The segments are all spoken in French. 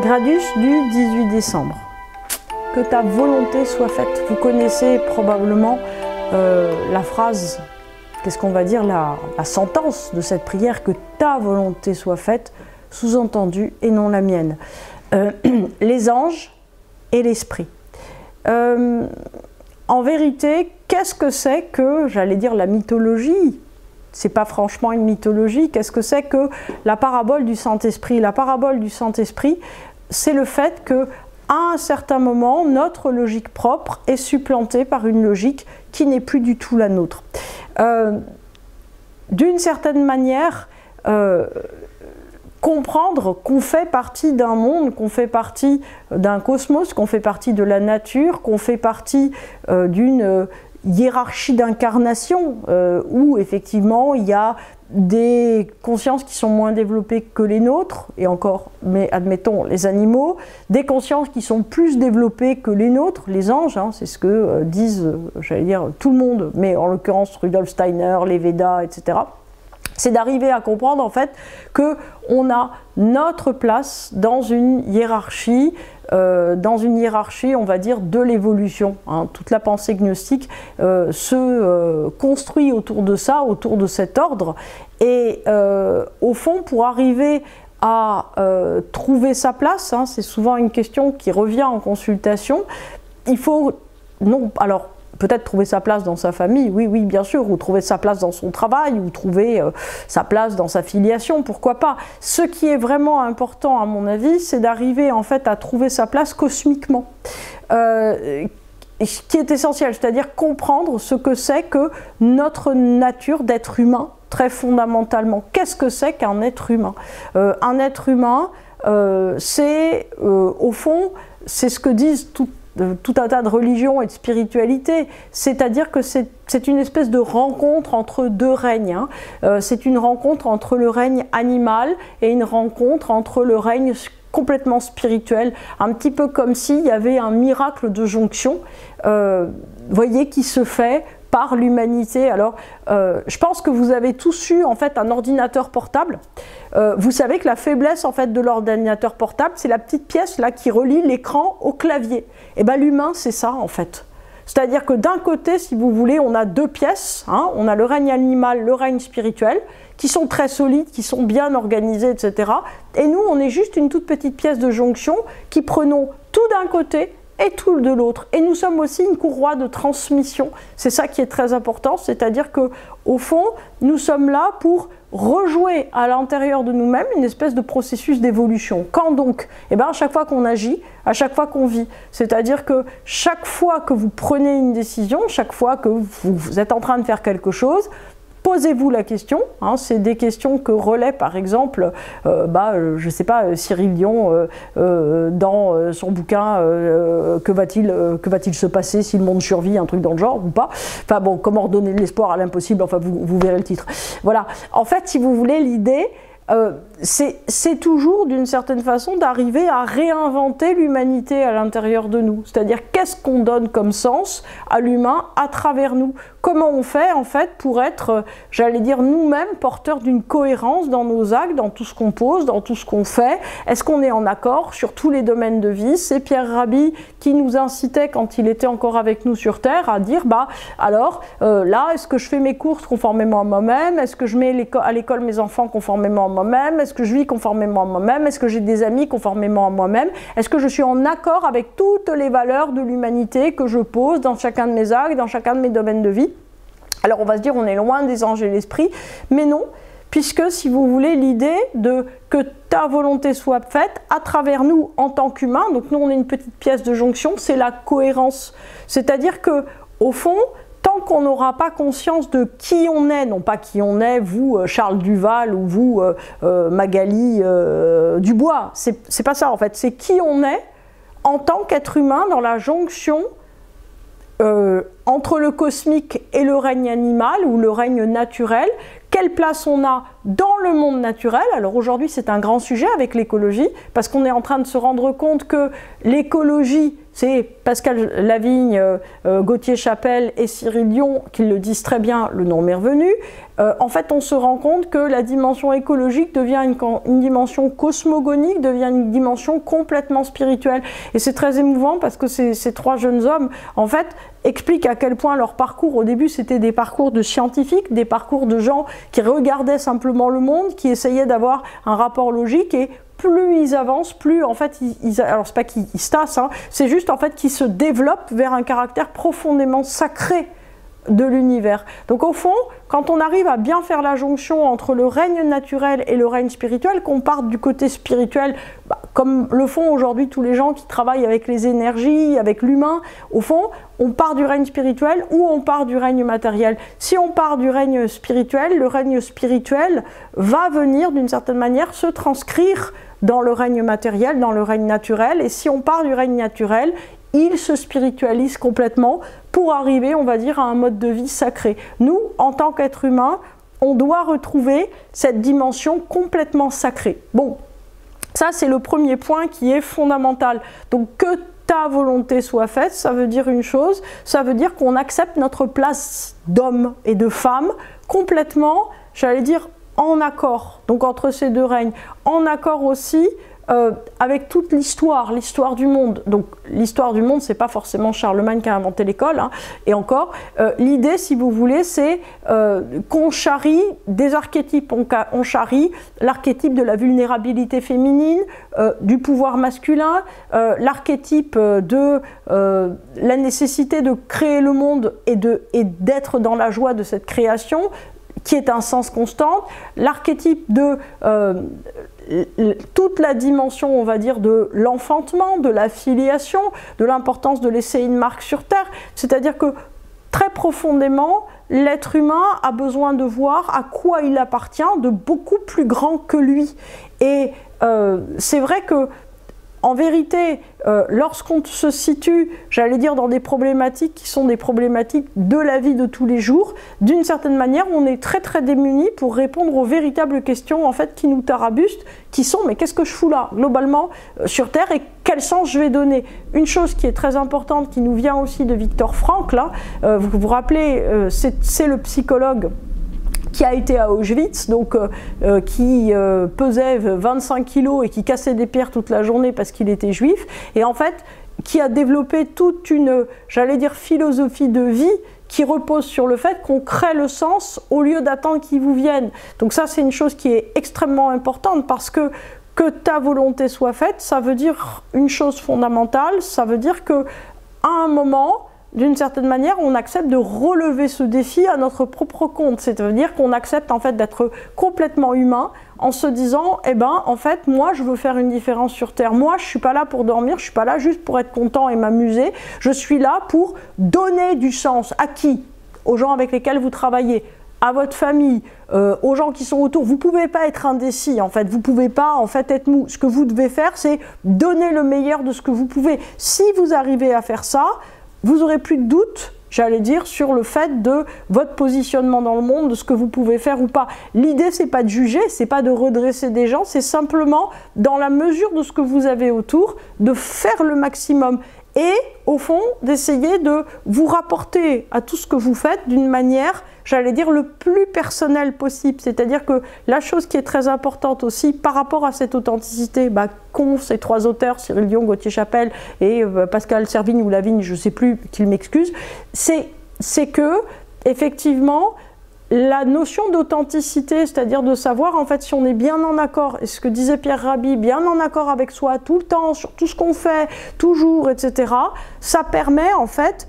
Gradus du 18 décembre. Que ta volonté soit faite. Vous connaissez probablement la phrase, qu'est-ce qu'on va dire, la sentence de cette prière, que ta volonté soit faite, sous-entendu, et non la mienne. Les anges et l'esprit. En vérité, qu'est-ce que c'est que, j'allais dire, la mythologie? C'est pas franchement une mythologie. Qu'est-ce que c'est que la parabole du Saint-Esprit? La parabole du Saint-Esprit, c'est le fait que, à un certain moment, notre logique propre est supplantée par une logique qui n'est plus du tout la nôtre. D'une certaine manière, comprendre qu'on fait partie d'un monde, qu'on fait partie d'un cosmos, qu'on fait partie de la nature, qu'on fait partie d'une hiérarchie d'incarnation où effectivement il y a des consciences qui sont moins développées que les nôtres, et encore, mais admettons, les animaux, des consciences qui sont plus développées que les nôtres, les anges, hein, c'est ce que disent, j'allais dire, tout le monde, mais en l'occurrence Rudolf Steiner, les Védas, etc. C'est d'arriver à comprendre en fait qu'on a notre place dans une hiérarchie, on va dire, de l'évolution. Hein. Toute la pensée gnostique se construit autour de ça, autour de cet ordre. Et au fond, pour arriver à trouver sa place, hein, c'est souvent une question qui revient en consultation, il faut, non, alors, peut-être trouver sa place dans sa famille, oui, oui, bien sûr, ou trouver sa place dans son travail, ou trouver sa place dans sa filiation, pourquoi pas. Ce qui est vraiment important, à mon avis, c'est d'arriver en fait à trouver sa place cosmiquement. Ce qui est essentiel, c'est-à-dire comprendre ce que c'est que notre nature d'être humain, très fondamentalement. Qu'est-ce que c'est qu'un être humain? Un être humain, c'est, au fond, c'est ce que disent tout un tas de religions et de spiritualités, c'est-à-dire que c'est une espèce de rencontre entre deux règnes. Hein. C'est une rencontre entre le règne animal et une rencontre entre le règne complètement spirituel, un petit peu comme s'il y avait un miracle de jonction, voyez, qui se fait par l'humanité. Alors, je pense que vous avez tous eu en fait un ordinateur portable. Vous savez que la faiblesse en fait de l'ordinateur portable, c'est la petite pièce là qui relie l'écran au clavier. Et bien l'humain, c'est ça en fait. C'est-à-dire que d'un côté, si vous voulez, on a deux pièces, hein, on a le règne animal, le règne spirituel, qui sont très solides, qui sont bien organisés, etc. Et nous, on est juste une toute petite pièce de jonction qui prenons tout d'un côté et tout de l'autre. Et nous sommes aussi une courroie de transmission. C'est ça qui est très important, c'est-à-dire que au fond, nous sommes là pour rejouer à l'intérieur de nous-mêmes une espèce de processus d'évolution. Quand donc? Eh bien, à chaque fois qu'on agit, à chaque fois qu'on vit. C'est-à-dire que chaque fois que vous prenez une décision, chaque fois que vous êtes en train de faire quelque chose, posez-vous la question, hein, c'est des questions que relaie par exemple, je ne sais pas, Cyril Dion dans son bouquin que va-t-il se passer si le monde survit, un truc dans le genre ou pas. Enfin bon, comment redonner de l'espoir à l'impossible, enfin vous verrez le titre. Voilà, en fait si vous voulez l'idée, c'est toujours d'une certaine façon d'arriver à réinventer l'humanité à l'intérieur de nous. C'est-à-dire qu'est-ce qu'on donne comme sens à l'humain à travers nous? Comment on fait en fait pour être, j'allais dire, nous-mêmes porteurs d'une cohérence dans nos actes, dans tout ce qu'on pose, dans tout ce qu'on fait? Est-ce qu'on est en accord sur tous les domaines de vie? C'est Pierre Rabhi qui nous incitait quand il était encore avec nous sur Terre à dire, là, est-ce que je fais mes courses conformément à moi-même? Est-ce que je mets à l'école mes enfants conformément à moi-même? Est-ce que je vis conformément à moi-même? Est-ce que j'ai des amis conformément à moi-même? Est-ce que je suis en accord avec toutes les valeurs de l'humanité que je pose dans chacun de mes actes, dans chacun de mes domaines de vie? Alors on va se dire on est loin des anges et l'esprit, mais non, puisque si vous voulez l'idée de que ta volonté soit faite à travers nous en tant qu'humains, donc nous on est une petite pièce de jonction, c'est la cohérence. C'est-à-dire que au fond, tant qu'on n'aura pas conscience de qui on est, non pas qui on est, vous Charles Duval ou vous Magali Dubois, c'est pas ça en fait, c'est qui on est en tant qu'être humain dans la jonction entre le cosmique et le règne animal ou le règne naturel, quelle place on a dans le monde naturel. Alors aujourd'hui c'est un grand sujet avec l'écologie, parce qu'on est en train de se rendre compte que l'écologie c'est Pascal Lavigne, Gauthier Chapelle et Cyril Dion qui le disent très bien, le nom m'est revenu. En fait, on se rend compte que la dimension écologique devient une dimension cosmogonique, devient une dimension complètement spirituelle. Et c'est très émouvant parce que ces trois jeunes hommes, en fait, expliquent à quel point leur parcours, au début, c'était des parcours de scientifiques, des parcours de gens qui regardaient simplement le monde, qui essayaient d'avoir un rapport logique, et plus ils avancent, plus en fait, alors c'est pas qu'ils se tassent, hein, c'est juste en fait qu'ils se développent vers un caractère profondément sacré de l'univers. Donc au fond, quand on arrive à bien faire la jonction entre le règne naturel et le règne spirituel, qu'on parte du côté spirituel, comme le font aujourd'hui tous les gens qui travaillent avec les énergies, avec l'humain, au fond, on part du règne spirituel ou on part du règne matériel. Si on part du règne spirituel, le règne spirituel va venir d'une certaine manière se transcrire dans le règne matériel, dans le règne naturel, et si on part du règne naturel, il se spiritualise complètement pour arriver, on va dire, à un mode de vie sacré. Nous, en tant qu'êtres humains, on doit retrouver cette dimension complètement sacrée. Bon, ça c'est le premier point qui est fondamental. Donc que ta volonté soit faite, ça veut dire une chose, ça veut dire qu'on accepte notre place d'homme et de femme complètement, j'allais dire, en accord, donc entre ces deux règnes, en accord aussi avec toute l'histoire du monde. Donc l'histoire du monde, c'est pas forcément Charlemagne qui a inventé l'école, hein, et encore, l'idée, si vous voulez, c'est qu'on charrie des archétypes, on charrie l'archétype de la vulnérabilité féminine, du pouvoir masculin, l'archétype de la nécessité de créer le monde et d'être dans la joie de cette création, qui est un sens constant, l'archétype de toute la dimension, on va dire, de l'enfantement, de la filiation, de l'importance de laisser une marque sur Terre. C'est-à-dire que très profondément, l'être humain a besoin de voir à quoi il appartient de beaucoup plus grand que lui. Et c'est vrai que en vérité, lorsqu'on se situe, j'allais dire, dans des problématiques qui sont des problématiques de la vie de tous les jours, d'une certaine manière, on est très très démunis pour répondre aux véritables questions en fait qui nous tarabustent, qui sont mais qu'est-ce que je fous là, globalement, sur Terre, et quel sens je vais donner? Une chose qui est très importante, qui nous vient aussi de Viktor Frankl, là, vous vous rappelez, c'est le psychologue qui a été à Auschwitz, donc qui pesait 25 kilos et qui cassait des pierres toute la journée parce qu'il était juif, et en fait qui a développé toute une, j'allais dire, philosophie de vie qui repose sur le fait qu'on crée le sens au lieu d'attendre qu'il vous vienne. Donc ça, c'est une chose qui est extrêmement importante, parce que ta volonté soit faite, ça veut dire une chose fondamentale, ça veut dire que à un moment, d'une certaine manière, on accepte de relever ce défi à notre propre compte. C'est-à-dire qu'on accepte en fait d'être complètement humain en se disant, eh ben, en fait, moi, je veux faire une différence sur Terre. Moi, je suis pas là pour dormir, je suis pas là juste pour être content et m'amuser. Je suis là pour donner du sens. À qui? Aux gens avec lesquels vous travaillez, à votre famille, aux gens qui sont autour. Vous pouvez pas être indécis, en fait. Vous pouvez pas, en fait, être mou. Ce que vous devez faire, c'est donner le meilleur de ce que vous pouvez. Si vous arrivez à faire ça, vous aurez plus de doute, j'allais dire, sur le fait de votre positionnement dans le monde, de ce que vous pouvez faire ou pas. L'idée, c'est pas de juger, c'est pas de redresser des gens, c'est simplement, dans la mesure de ce que vous avez autour, de faire le maximum. Et, au fond, d'essayer de vous rapporter à tout ce que vous faites d'une manière, j'allais dire, le plus personnel possible. C'est-à-dire que la chose qui est très importante aussi par rapport à cette authenticité qu'ont ces trois auteurs, Cyril Dion, Gauthier Chapelle et Pascal Servigne ou Lavigne, je ne sais plus, qu'il m'excuse, c'est que, effectivement, la notion d'authenticité, c'est-à-dire de savoir en fait si on est bien en accord, et ce que disait Pierre Rabhi, bien en accord avec soi tout le temps, sur tout ce qu'on fait, toujours, etc., ça permet en fait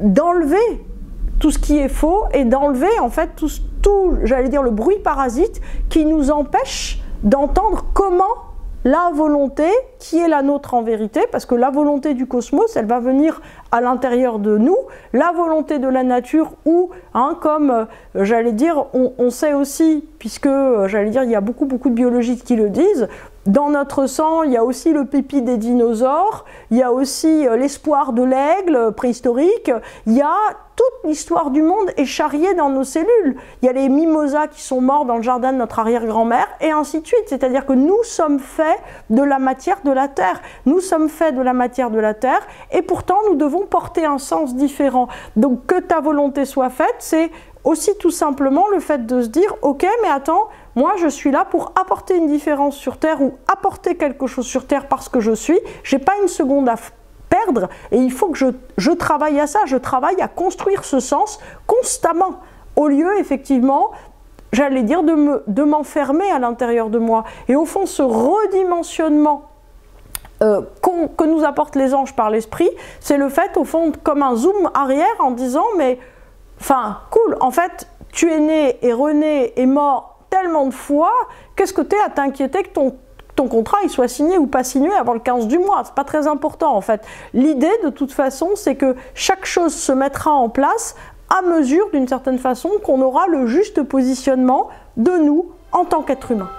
d'enlever tout ce qui est faux et d'enlever en fait tout, j'allais dire, le bruit parasite qui nous empêche d'entendre comment la volonté qui est la nôtre en vérité, parce que la volonté du cosmos, elle va venir à l'intérieur de nous, la volonté de la nature, ou, comme j'allais dire, on sait aussi, puisque j'allais dire, il y a beaucoup de biologistes qui le disent, dans notre sang, il y a aussi le pipi des dinosaures, il y a aussi l'espoir de l'aigle préhistorique, il y a toute l'histoire du monde est charriée dans nos cellules. Il y a les mimosas qui sont morts dans le jardin de notre arrière-grand-mère, et ainsi de suite. C'est-à-dire que nous sommes faits de la matière de de la terre. Nous sommes faits de la matière de la terre et pourtant nous devons porter un sens différent. Donc que ta volonté soit faite, c'est aussi tout simplement le fait de se dire « Ok, mais attends, moi je suis là pour apporter une différence sur terre ou apporter quelque chose sur terre parce que je suis, j'ai pas une seconde à perdre et il faut que je travaille à ça, je travaille à construire ce sens constamment au lieu effectivement, j'allais dire, de m'enfermer à l'intérieur de moi. Et au fond, ce redimensionnement que nous apportent les anges par l'esprit, c'est le fait, au fond, comme un zoom arrière en disant « mais enfin, cool, en fait, tu es né et rené et mort tellement de fois, qu'est-ce que tu es à t'inquiéter que ton contrat il soit signé ou pas signé avant le 15 du mois? C'est pas très important en fait. L'idée de toute façon, c'est que chaque chose se mettra en place à mesure d'une certaine façon qu'on aura le juste positionnement de nous en tant qu'être humain.